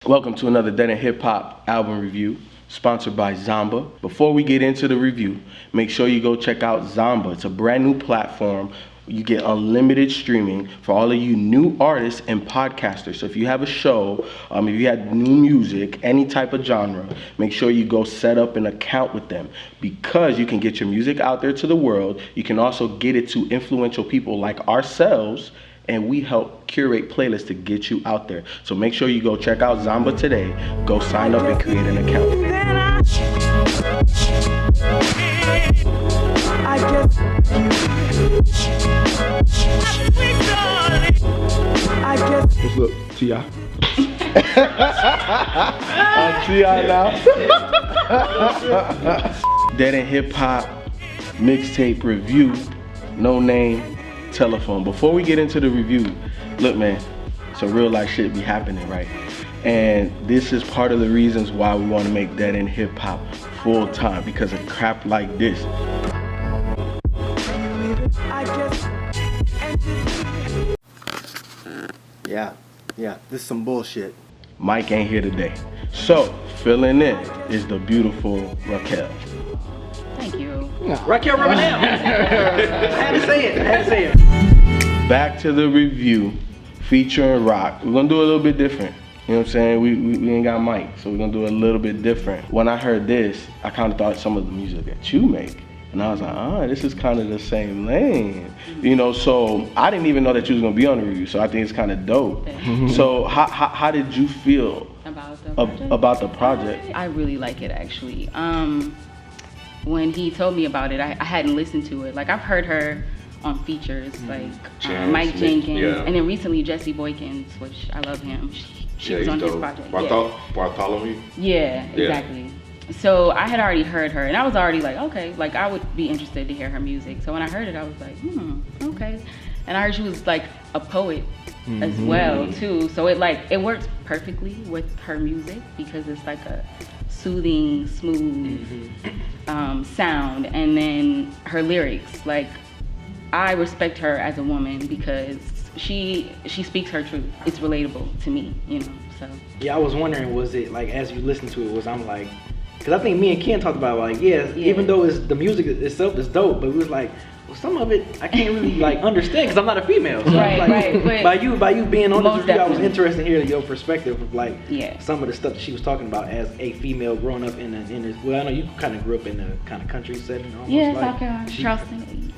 Welcome to another Dead End Hip Hop album review, sponsored by Zomba. Before we get into the review, make sure you go check out Zomba. It's a brand new platform. You get unlimited streaming for all of you new artists and podcasters. So if you have a show, if you had new music, any type of genre, make sure you go set up an account with them, because you can get your music out there to the world. You can also get it to influential people like ourselves, and we help curate playlists to get you out there. So make sure you go check out Zomba today. Go sign up and create an account. What's up, T.I.? T.I. now. Dead End Hip Hop Mixtape review, Noname, Telefone. Before we get into the review, look man, some real life shit be happening, right? And this is part of the reasons why we want to make Dead End Hip Hop full time, because of crap like this. Yeah, this is some bullshit. Mike ain't here today. So, filling in is the beautiful Raquel. Thank you. Raquel Ravenel. I had to say it. Back to the review, featuring Rock. We're gonna do a little bit different. You know what I'm saying? We ain't got Mike, so we're gonna do a little bit different. When I heard this, I kind of thought some of the music that you make, and I was like, this is kind of the same lane. You know, so I didn't even know that you was gonna be on the review, so I think it's kind of dope. So how did you feel about the project? I really like it, actually. When he told me about it, I hadn't listened to it. Like, I've heard her on features, like Mike Jenkin, and then recently Jesse Boykins, which I love him. She was on his project. Bartholomew? Yeah, exactly. So I had already heard her, and I was already like, okay, like I would be interested to hear her music. So when I heard it, I was like, okay. And I heard she was like a poet as well too. So it works perfectly with her music, because it's like a soothing, smooth sound. And then her lyrics, like, I respect her as a woman because she speaks her truth. It's relatable to me, you know. So yeah, I was wondering, was it like, as you listen to it, I'm like, because I think me and Ken talked about, like, even though the music itself is dope, but we was like, well, some of it I can't really like understand because I'm not a female. So right. By you being on this review, definitely. I was interested to hear your perspective of like some of the stuff that she was talking about as a female growing up in well, I know you kind of grew up in a kind of country setting. Almost, yeah, like, South Carolina, Charleston.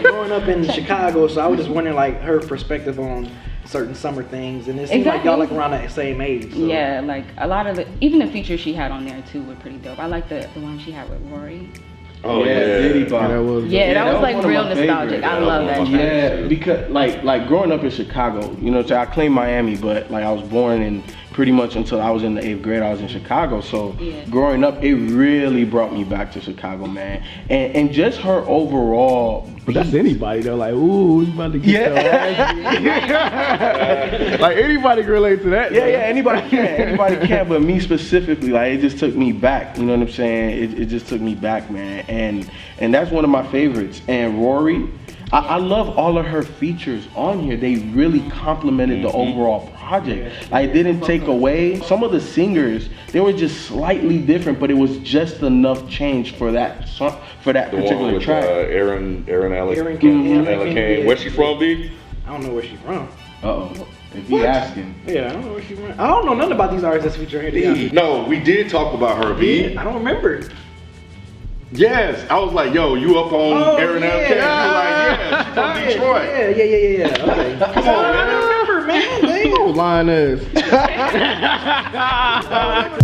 Growing up in Chicago, so I was just wondering like her perspective on certain summer things, and it seems like y'all like around that same age. So. Yeah, like a lot of even the features she had on there too were pretty dope. I like the one she had with Rory. Oh yeah, that was like real nostalgic. I love that. Yeah, because like growing up in Chicago, you know, I claim Miami, but like I was born in pretty much until I was in the 8th grade, I was in Chicago. So growing up, it really brought me back to Chicago, man. And just her overall. But that's anybody though, like, ooh, you about to get like anybody can relate to that. Yeah, anybody can, but me specifically, like, it just took me back, you know what I'm saying? It just took me back, man. And that's one of my favorites. And Rory, I love all of her features on here. They really complemented the overall project. Like, it didn't take away. Some of the singers, they were just slightly different, but it was just enough change for that song, for that particular with, track. Aaron Kane. Where's she from, B? I don't know where she's from. If you asking. Yeah, I don't know where she's from. I don't know nothing about these artists that's featuring here. No, we did talk about her, B. I don't remember. Yes, I was like, yo, you up on Aaron Kane? You were like, yeah, she's from Detroit. Yeah. Okay. Come on, man. I don't remember, man. Oh, lying ass.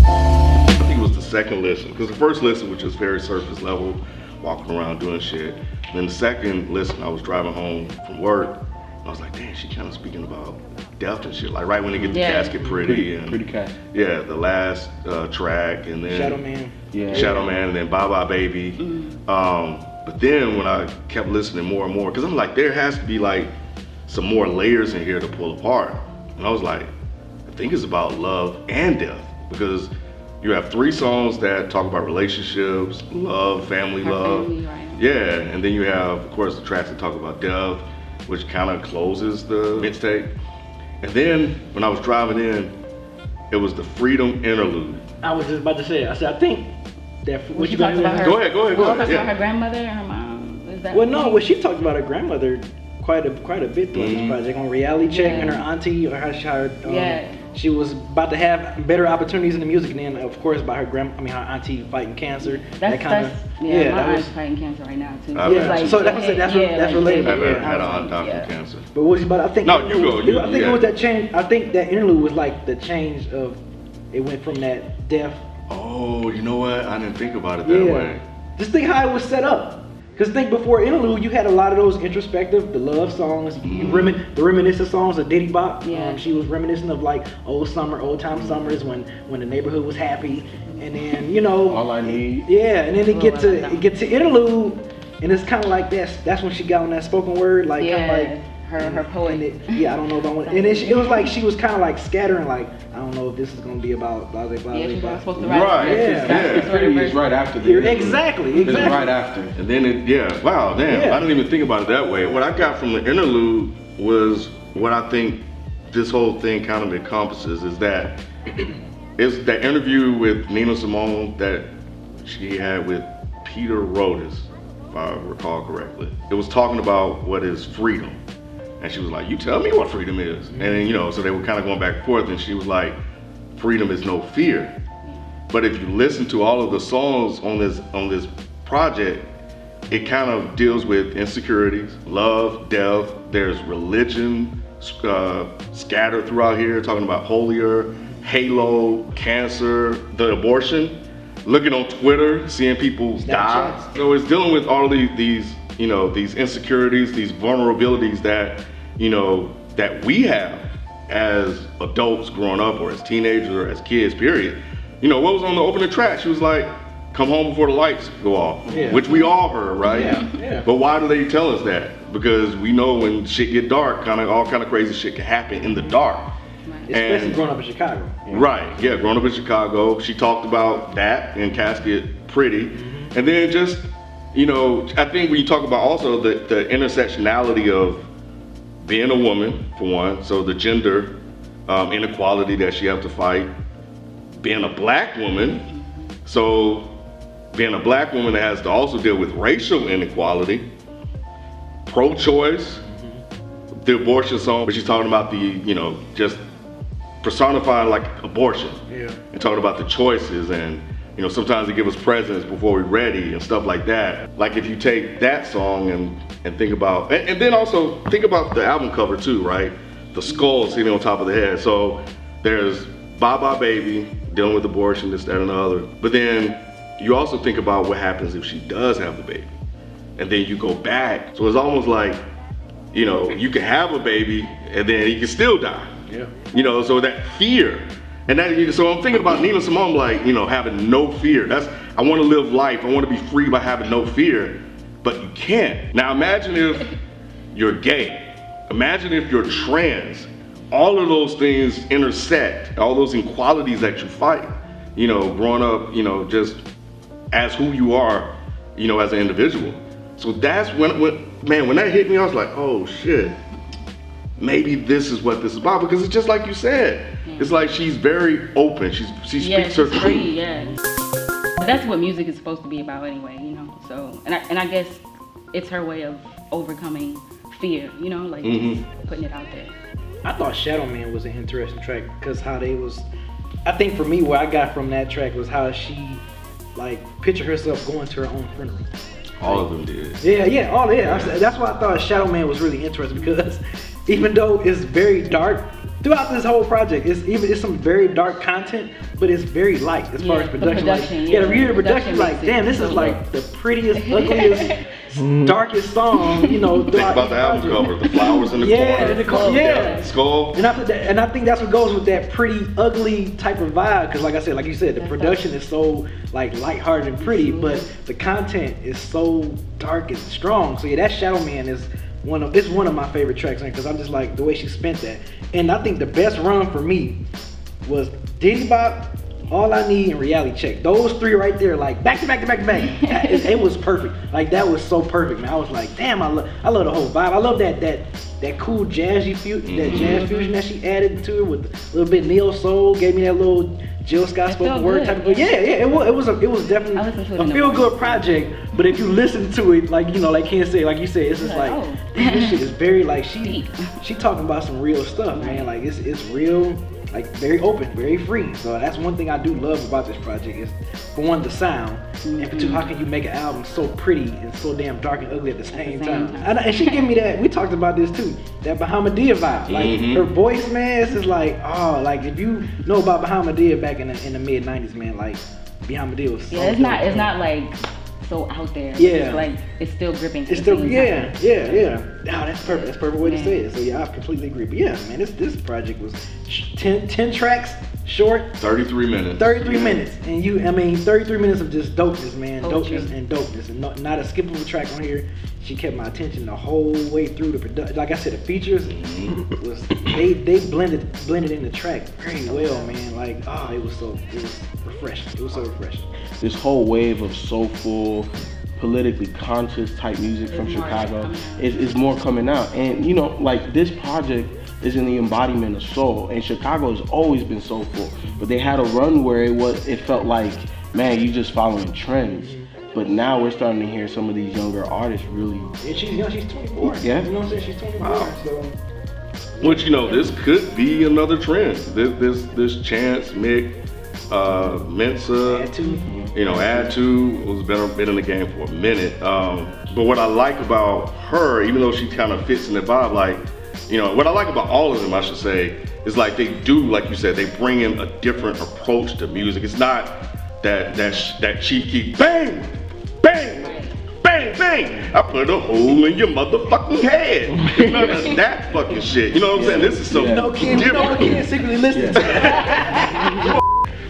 I think it was the second listen, because the first listen was just very surface level, walking around doing shit. And then the second listen, I was driving home from work, and I was like, damn, she kind of speaking about death and shit. Like right when they get the casket pretty casket. Yeah, the last track, and then Shadow Man. Shadow Man, and then Bye Bye Baby. But then when I kept listening more and more, because I'm like, there has to be like some more layers in here to pull apart. And I was like, I think it's about love and death, because you have 3 songs that talk about relationships, love, family love. Family, right. Yeah, and then you have, of course, the tracks that talk about death, which kind of closes the mixtape. And then when I was driving in, it was the Freedom Interlude. I was just about to say, I said, I think that What you talked about her? Go ahead. What you talked Yeah. about her grandmother and her mom? Is that? Well, no, well, she talked about her grandmother quite a bit throughout this project on Reality Check and her auntie, or how she was about to have better opportunities in the music, and then of course by her auntie fighting cancer. My aunt's fighting cancer right now too. So that's related. I've had an aunt die from cancer. But what was about? I think. No, you go. I think it was that change. I think that interlude was like the change of. It went from that death. Oh, you know what? I didn't think about it that way. Just think how it was set up. Because think before interlude, you had a lot of those introspective, the love songs, the reminiscent songs of Diddy Bop. She was reminiscent of like old time summers when the neighborhood was happy, and then All I Need. Yeah, and then it get to interlude, and it's kind of like that's when she got on that spoken word, like kind of like. Her poet. I don't know about and it was like she was kind of like scattering, like I don't know if this is gonna be about blah blah blah. Yeah, she's not supposed to Right. write. It's right after the Exactly. It's right after. And then I didn't even think about it that way. What I got from the interlude was what I think this whole thing kind of encompasses is that it's that interview with Nina Simone that she had with Peter Rodas, if I recall correctly. It was talking about what is freedom. And she was like, you tell me what freedom is. And then, so they were kind of going back and forth, and she was like, freedom is no fear. But if you listen to all of the songs on this project, it kind of deals with insecurities, love, death. There's religion scattered throughout here, talking about holier, halo, cancer, the abortion. Looking on Twitter, seeing people die. So it's dealing with all of these insecurities, these vulnerabilities that, that we have as adults growing up, or as teenagers, or as kids, period. What was on the opening track? She was like, come home before the lights go off, which we all heard, right? Yeah. But why do they tell us that? Because we know when shit get dark, all kind of crazy shit can happen in the dark. Especially growing up in Chicago. Right, growing up in Chicago. She talked about that in Casket Pretty. And then just, I think when you talk about also the intersectionality of being a woman, for one, so the gender inequality that she has to fight, being a black woman, so being a black woman that has to also deal with racial inequality, pro-choice, the abortion song, where she's talking about just personifying like abortion, and talking about the choices, and sometimes they give us presents before we're ready and stuff like that. Like if you take that song and think about, and then also think about the album cover too, right? The skull sitting on top of the head. So there's Bye Bye Baby, dealing with abortion, this, that, and the other. But then you also think about what happens if she does have the baby, and then you go back. So it's almost like, you can have a baby and then he can still die. So that fear, and that, so I'm thinking about Nina Simone, like, having no fear. I want to live life. I want to be free by having no fear, but you can't. Now imagine if you're gay. Imagine if you're trans. All of those things intersect, all those inequalities that you fight, growing up, just as who you are, as an individual. So that's when that hit me, I was like, oh shit. Maybe this is what this is about, because it's just like you said. It's like she's very open. She speaks her truth. That's what music is supposed to be about anyway, So, and I guess it's her way of overcoming fear, putting it out there. I thought Shadow Man was an interesting track because I think for me, what I got from that track was how she pictured herself going to her own funeral. All of them did. That's why I thought Shadow Man was really interesting, because even though it's very dark throughout this whole project, it's some very dark content, but it's very light as far as production. The production, like, damn, this is like the prettiest, ugliest, darkest song, Think about the album cover, the flowers in the corner. Skull. And I think that's what goes with that pretty, ugly type of vibe, because like I said, like you said, the production is so lighthearted and pretty, but the content is so dark and strong. So that Shadow Man is one of my favorite tracks, because I'm just like the way she spent that. And I think the best run for me was Diddy Bop, All I Need, and Reality Check. Those 3 right there, like back to back to back to back. It was perfect. Like that was so perfect, man. I was like, damn, I love the whole vibe. I love that cool jazzy that jazz fusion that she added to it with a little bit neo soul. Gave me that little Jill Scott spoken word type of. Yeah, it was definitely a feel good project. But if you listen to it, like like Ken said, like you said, it's just like damn, this shit is very like she talking about some real stuff, man. Like it's real. Like very open, very free. So that's one thing I do love about this project is, for one, the sound, and for two, how can you make an album so pretty and so damn dark and ugly at the same time? And she gave me that. We talked about this too. That Bahamadia vibe. Like her voice, man. This is like like if you know about Bahamadia back in the mid '90s, man. Like Bahamadia was. So it's not like so out there. Yeah. It's like it's still gripping. It's still yeah. Oh, that's perfect. That's a perfect way to say it. So yeah, I completely agree. But yeah, man, this project was 10 tracks, short. 33 minutes. 33 minutes. And 33 minutes of just dopeness, man. Dopeness. And not a skippable track on here. She kept my attention the whole way through the production. Like I said, the features was they blended in the track very well, man. Like it was refreshing. It was so refreshing. This whole wave of soulful, politically conscious type music from Chicago is more coming out. And like this project is in the embodiment of soul, and Chicago has always been soulful, but they had a run where it felt like, man, you just following trends. But now we're starting to hear some of these younger artists really. And she's young, she's 24. Yeah. You know what I'm saying? She's 24. Wow. So. Which this could be another trend. This Chance, Mick, emcee, Add to was been in the game for a minute. But what I like about her, even though she kind of fits in the vibe, like what I like about all of them, I should say, is like they do, like you said, they bring in a different approach to music. It's not that cheeky bang, bang, bang, bang. I put a hole in your motherfucking head. None of that fucking shit. You know what I'm saying? This is something different. Ken secretly listening to that.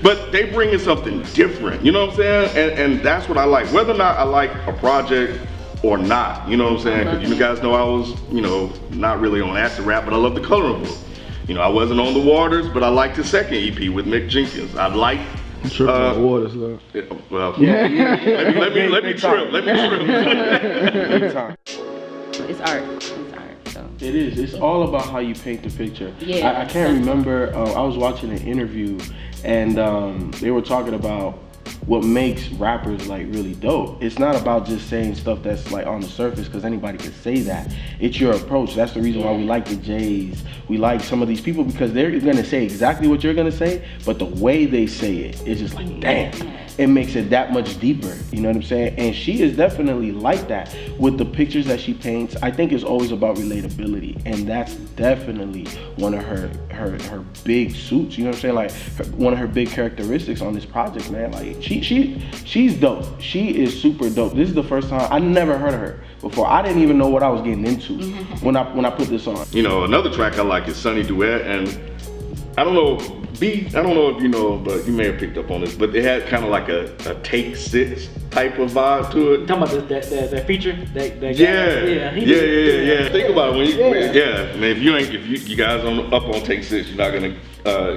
But they bring in something different. You know what I'm saying? And that's what I like. Whether or not I like a project or not, you know what I'm saying? Because you guys know I was, not really on acid rap, but I love the coloring book. I wasn't on the Waters, but I liked his second EP with Mick Jenkins. I like. Tripping Waters, though. Well, let me trip. It's art. So. It is. It's all about how you paint the picture. Yeah. I can't remember. I was watching an interview, and they were talking about what makes rappers like really dope. It's not about just saying stuff that's like on the surface, because anybody can say that. It's your approach. That's the reason why we like the Jays. We like some of these people, because they're gonna say exactly what you're gonna say, but the way they say it is just like, damn, it makes it that much deeper. You know what I'm saying? And she is definitely like that with the pictures that she paints. I think it's always about relatability, and that's definitely one of her big suits. You know what I'm saying? Like one of her big characteristics on this project, man. Like she's dope. She is super dope. This is the first time I never heard of her before. I didn't even know what I was getting into when I put this on. Another track I like is Sunny Duet, and I don't know if you know, but you may have picked up on this, but it had kind of like a Take 6 type of vibe to it. Talking about that feature, that guy? Yeah. Think about it when you, man. If you guys up on Take 6, you're not gonna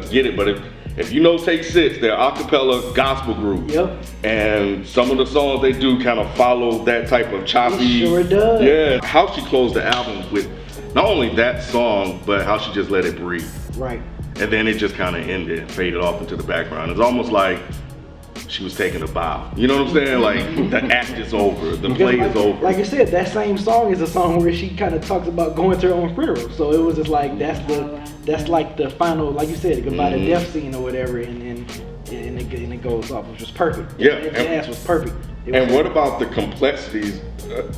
get it. But if you know Take 6, they're a cappella gospel group. Yep. And some of the songs they do kind of follow that type of choppy. It sure does. Yeah. How she closed the album with not only that song, but how she just let it breathe. Right. And then it just kind of ended and faded off into the background. It's almost like she was taking a bow. You know what I'm saying? Like the act is over, the play is over. Like I said, that same song is a song where she kind of talks about going to her own funeral. So it was just like that's like the final, like you said, goodbye to death scene or whatever, and it goes off, which was perfect. Yeah, the ass was perfect. And what about the complexities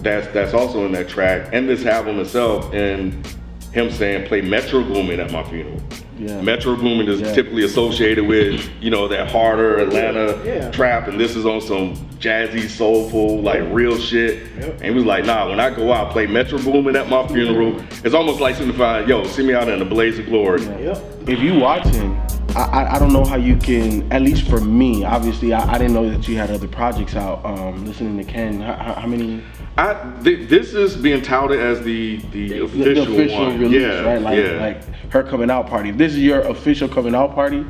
that's also in that track and this album itself, and him saying play Metro Boomin at my funeral? Yeah. Metro Boomin is typically associated with, that harder Atlanta trap, and this is on some jazzy, soulful, like real shit. Yep. And he was like, nah, when I go out, play Metro Boomin at my funeral. It's almost like signifying, yo, see me out in a blaze of glory. Yeah. Yep. If you watching, I don't know how you can, at least for me, obviously I didn't know that you had other projects out. Listening to Ken, how many? This is being touted as the official one. Release, right? Like her coming out party. If this is your official coming out party,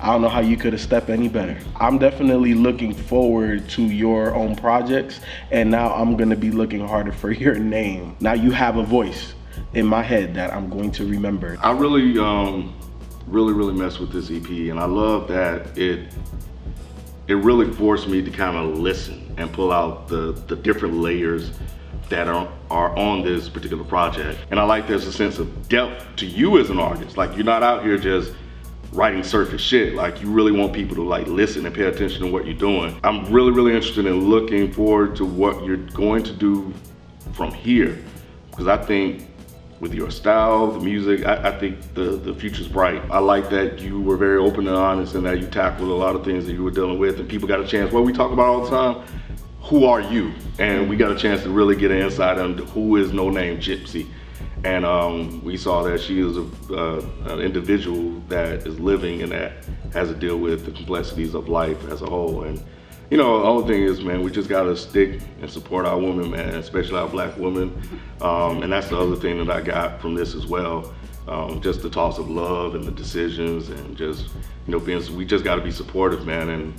I don't know how you could have stepped any better. I'm definitely looking forward to your own projects, and now I'm gonna be looking harder for your name. Now you have a voice in my head that I'm going to remember. I really, really messed with this EP, and I love that it really forced me to kind of listen and pull out the different layers that are on this particular project. And I like there's a sense of depth to you as an artist. Like, you're not out here just writing surface shit. Like, you really want people to like listen and pay attention to what you're doing. I'm really interested in looking forward to what you're going to do from here, because I think with your style, the music, I think the future's bright. I like that you were very open and honest, and that you tackled a lot of things that you were dealing with, and people got a chance. What we talk about all the time, who are you? And we got a chance to really get an insight on who is Noname Gypsy. And we saw that she is an individual that is living and that has to deal with the complexities of life as a whole. And you know, the whole thing is, man, we just gotta stick and support our women, man, especially our black women. And that's the other thing that I got from this as well. Just the toss of love and the decisions, and just, you know, we just gotta be supportive, man.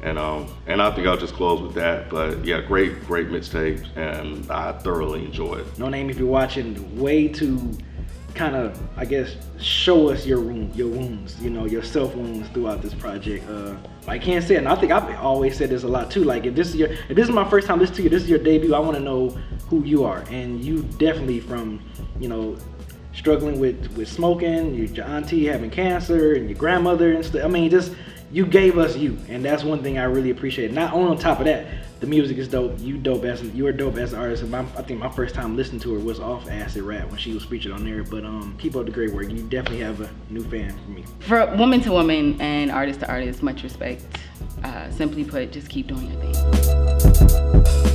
And I think I'll just close with that. But yeah, great mixtape, and I thoroughly enjoyed it. Noname, if you're watching, way to kind of, I guess, show us your wounds, you know, your self wounds throughout this project. I can't say it, and I think I've always said this a lot too. Like, if this is my first time listening to you, this is your debut, I want to know who you are. And you definitely, from, you know, struggling with smoking, your auntie having cancer, and your grandmother and stuff. I mean, just, you gave us you, and that's one thing I really appreciate. Not only on top of that, the music is dope. You're dope as an artist. And I think my first time listening to her was off Acid Rap when she was featured on there. But keep up the great work. You definitely have a new fan for me. For woman to woman and artist to artist, much respect. Simply put, just keep doing your thing.